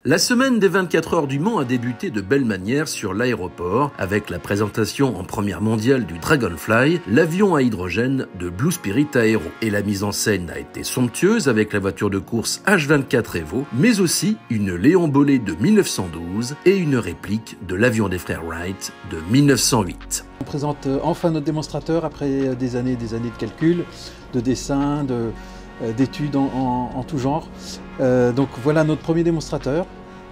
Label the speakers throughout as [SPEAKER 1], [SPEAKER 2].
[SPEAKER 1] La semaine des 24 heures du Mans a débuté de belle manière sur l'aéroport avec la présentation en première mondiale du Dragonfly, l'avion à hydrogène de Blue Spirit Aero. Et la mise en scène a été somptueuse avec la voiture de course H24 Evo, mais aussi une Léon Bollé de 1912 et une réplique de l'avion des frères Wright de 1908.
[SPEAKER 2] On présente enfin notre démonstrateur après des années de calculs, de dessins, d'études en tout genre. Donc voilà notre premier démonstrateur,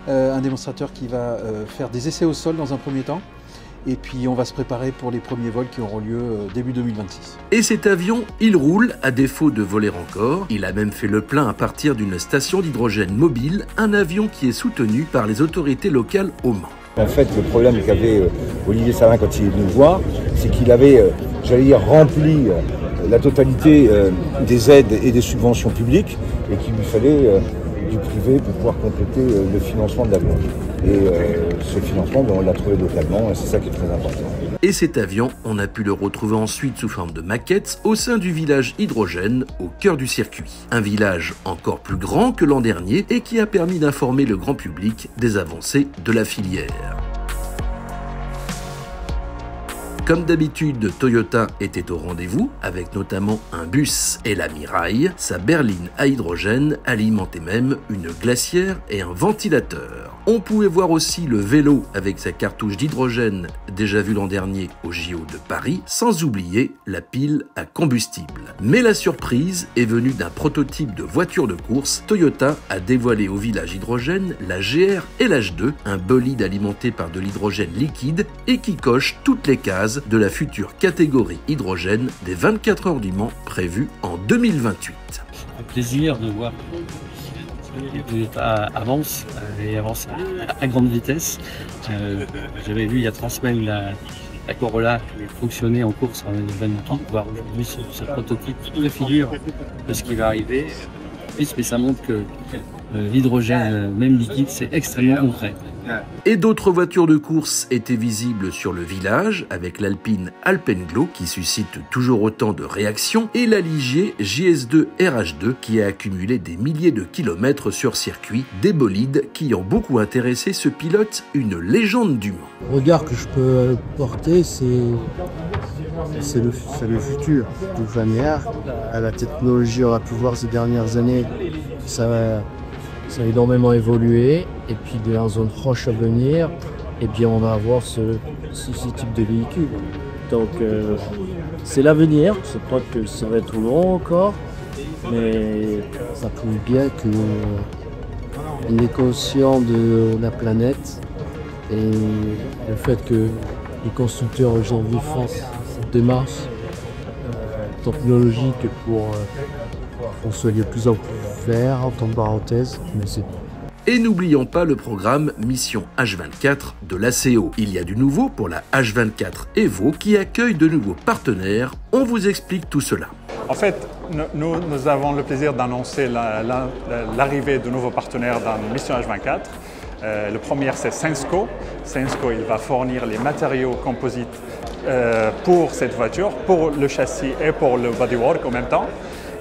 [SPEAKER 2] un démonstrateur qui va faire des essais au sol dans un premier temps. Et puis on va se préparer pour les premiers vols qui auront lieu début 2026.
[SPEAKER 1] Et cet avion, il roule à défaut de voler encore. Il a même fait le plein à partir d'une station d'hydrogène mobile, un avion qui est soutenu par les autorités locales au Mans.
[SPEAKER 3] En fait, le problème qu'avait Olivier Salin quand il est venu nous voir, c'est qu'il avait, rempli la totalité des aides et des subventions publiques et qu'il lui fallait du privé pour pouvoir compléter le financement de l'avion. Et ce financement, on l'a trouvé localement et c'est ça qui est très important.
[SPEAKER 1] Et cet avion, on a pu le retrouver ensuite sous forme de maquette au sein du village hydrogène au cœur du circuit. Un village encore plus grand que l'an dernier et qui a permis d'informer le grand public des avancées de la filière. Comme d'habitude, Toyota était au rendez-vous, avec notamment un bus et la Mirai, sa berline à hydrogène alimentait même une glacière et un ventilateur. On pouvait voir aussi le vélo avec sa cartouche d'hydrogène déjà vu l'an dernier au JO de Paris, sans oublier la pile à combustible. Mais la surprise est venue d'un prototype de voiture de course. Toyota a dévoilé au village hydrogène la GR LH2, un bolide alimenté par de l'hydrogène liquide et qui coche toutes les cases de la future catégorie hydrogène des 24 heures du Mans prévue en 2028.
[SPEAKER 4] Un plaisir de voir que Toyota avance et avance à grande vitesse. J'avais vu il y a 3 semaines la Corolla fonctionner en course en 2028, voir aujourd'hui ce prototype préfigure de ce qui va arriver. Mais ça montre que l'hydrogène, même liquide, c'est extrêmement concret.
[SPEAKER 1] Et d'autres voitures de course étaient visibles sur le village avec l'Alpine Alpenglow qui suscite toujours autant de réactions et la Ligier JS2 RH2 qui a accumulé des milliers de kilomètres sur circuit, des bolides qui ont beaucoup intéressé ce pilote, une légende du Mans.
[SPEAKER 5] Le regard que je peux porter, c'est le futur. De toute manière, la technologie, on a pu voir ces dernières années, ça a énormément évolué, et puis dans une proche à venir, et bien on va avoir ce type de véhicule. Donc c'est l'avenir, je crois que ça va être long encore, mais ça prouve bien qu'on est conscient de la planète et le fait que les constructeurs aujourd'hui fassent cette démarche technologique pour qu'on soit de plus en plus vert, entre parenthèses, mais c'est...
[SPEAKER 1] Et n'oublions pas le programme Mission H24 de l'ACO. Il y a du nouveau pour la H24 Evo qui accueille de nouveaux partenaires. On vous explique tout cela.
[SPEAKER 6] En fait, nous avons le plaisir d'annoncer l'arrivée de nouveaux partenaires dans Mission H24. Le premier, c'est Syensqo. Syensqo, il va fournir les matériaux composites pour cette voiture, pour le châssis et pour le bodywork en même temps,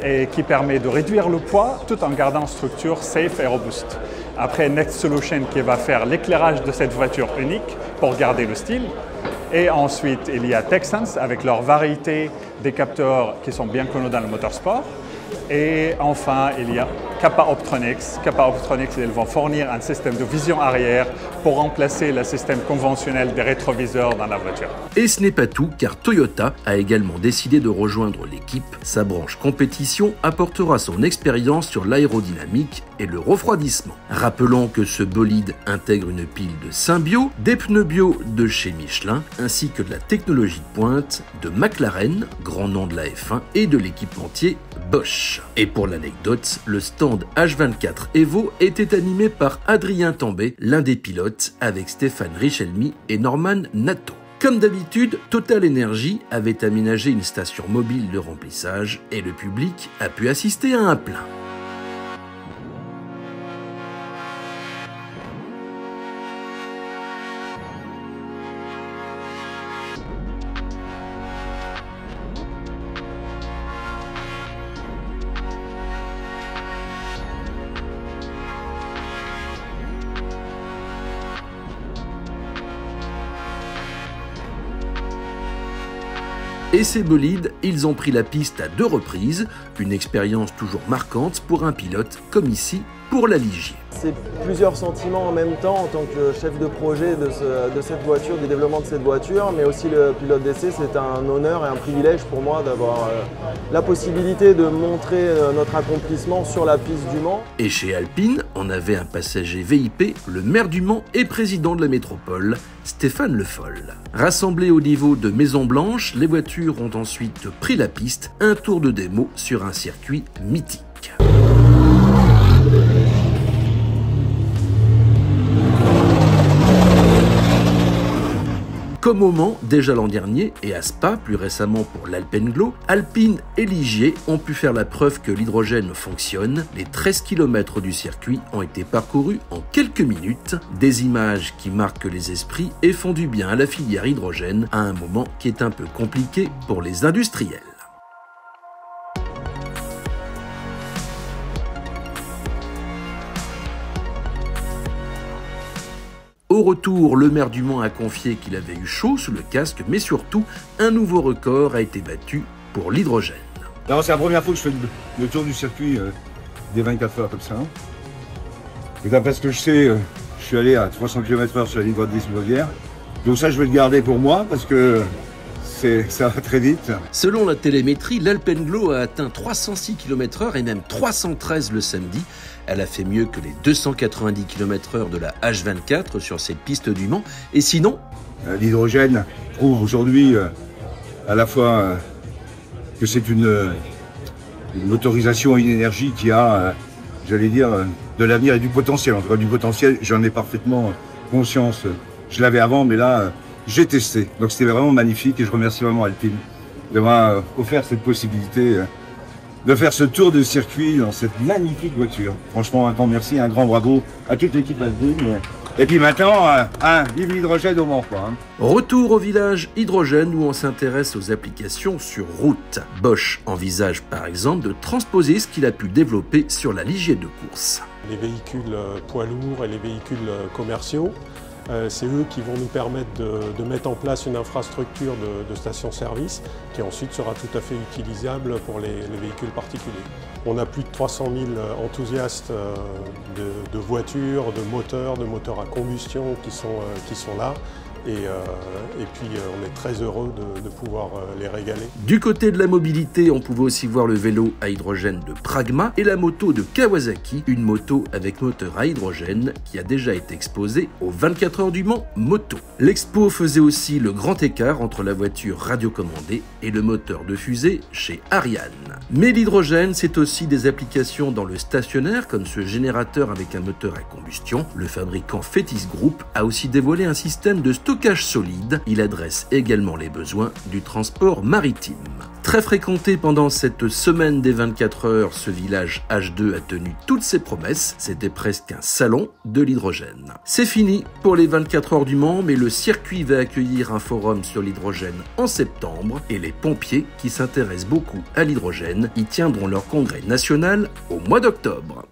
[SPEAKER 6] et qui permet de réduire le poids tout en gardant une structure safe et robuste. Après, Next Solution qui va faire l'éclairage de cette voiture unique pour garder le style. Et ensuite, il y a Texans avec leur variété des capteurs qui sont bien connus dans le motorsport. Et enfin, il y a Kappa Optronics. Kappa Optronics, ils vont fournir un système de vision arrière pour remplacer le système conventionnel des rétroviseurs dans la voiture.
[SPEAKER 1] Et ce n'est pas tout, car Toyota a également décidé de rejoindre l'équipe. Sa branche compétition apportera son expérience sur l'aérodynamique et le refroidissement. Rappelons que ce bolide intègre une pile de Symbio, des pneus bio de chez Michelin, ainsi que de la technologie de pointe de McLaren, grand nom de la F1, et de l'équipementier Bosch. Et pour l'anecdote, le stand H24 Evo était animé par Adrien Tambay, l'un des pilotes, avec Stéphane Richelmy et Norman Nato. Comme d'habitude, Total Energy avait aménagé une station mobile de remplissage et le public a pu assister à un plein. Et ces bolides, ils ont pris la piste à 2 reprises, une expérience toujours marquante pour un pilote comme ici pour la Ligier.
[SPEAKER 7] C'est plusieurs sentiments en même temps en tant que chef de projet de cette voiture, du développement de cette voiture, mais aussi le pilote d'essai. C'est un honneur et un privilège pour moi d'avoir la possibilité de montrer notre accomplissement sur la piste du Mans.
[SPEAKER 1] Et chez Alpine, on avait un passager VIP, le maire du Mans et président de la métropole, Stéphane Le Foll. Rassemblés au niveau de Maison Blanche, les voitures ont ensuite pris la piste, un tour de démo sur un circuit mythique. Comme au Mans, déjà l'an dernier, et à Spa, plus récemment pour l'Alpenglow, Alpine et Ligier ont pu faire la preuve que l'hydrogène fonctionne. Les 13 km du circuit ont été parcourus en quelques minutes. Des images qui marquent les esprits et font du bien à la filière hydrogène à un moment qui est un peu compliqué pour les industriels. Au retour, le maire du Mans a confié qu'il avait eu chaud sous le casque, mais surtout, un nouveau record a été battu pour l'hydrogène.
[SPEAKER 3] C'est la première fois que je fais le tour du circuit des 24 heures comme ça. Et d'après ce que je sais, je suis allé à 300 km/h sur la ligne droite d'Isle-Mauvière. Donc ça, je vais le garder pour moi parce que ça va très vite.
[SPEAKER 1] Selon la télémétrie, l'Alpenglow a atteint 306 km/h et même 313 le samedi. Elle a fait mieux que les 290 km/h de la H24 sur cette piste du Mans. Et sinon,
[SPEAKER 3] l'hydrogène prouve aujourd'hui à la fois que c'est une autorisation et une énergie qui a, j'allais dire, de l'avenir et du potentiel. En tout cas, du potentiel, j'en ai parfaitement conscience. Je l'avais avant, mais là, j'ai testé. Donc c'était vraiment magnifique et je remercie vraiment Alpine d'avoir offert cette possibilité de faire ce tour de circuit dans cette magnifique voiture. Franchement, un grand merci, un grand bravo à toute l'équipe Alpine. Et puis maintenant, vive l'hydrogène au Mans, quoi.
[SPEAKER 1] Retour au village hydrogène où on s'intéresse aux applications sur route. Bosch envisage par exemple de transposer ce qu'il a pu développer sur la Ligier de course.
[SPEAKER 8] Les véhicules poids lourds et les véhicules commerciaux, c'est eux qui vont nous permettre de mettre en place une infrastructure de stations-service qui ensuite sera tout à fait utilisable pour les véhicules particuliers. On a plus de 300 000 enthousiastes de voitures, de moteurs à combustion qui sont là. Et puis on est très heureux de pouvoir les régaler.
[SPEAKER 1] Du côté de la mobilité, on pouvait aussi voir le vélo à hydrogène de Pragma et la moto de Kawasaki, une moto avec moteur à hydrogène qui a déjà été exposée aux 24 heures du Mans Moto. L'expo faisait aussi le grand écart entre la voiture radiocommandée et le moteur de fusée chez Ariane. Mais l'hydrogène, c'est aussi des applications dans le stationnaire, comme ce générateur avec un moteur à combustion. Le fabricant Fétis Group a aussi dévoilé un système de stockage solide. Il adresse également les besoins du transport maritime. Très fréquenté pendant cette semaine des 24 heures, ce village H2 a tenu toutes ses promesses. C'était presque un salon de l'hydrogène. C'est fini pour les 24 heures du Mans, mais le circuit va accueillir un forum sur l'hydrogène en septembre et les pompiers qui s'intéressent beaucoup à l'hydrogène y tiendront leur congrès national au mois d'octobre.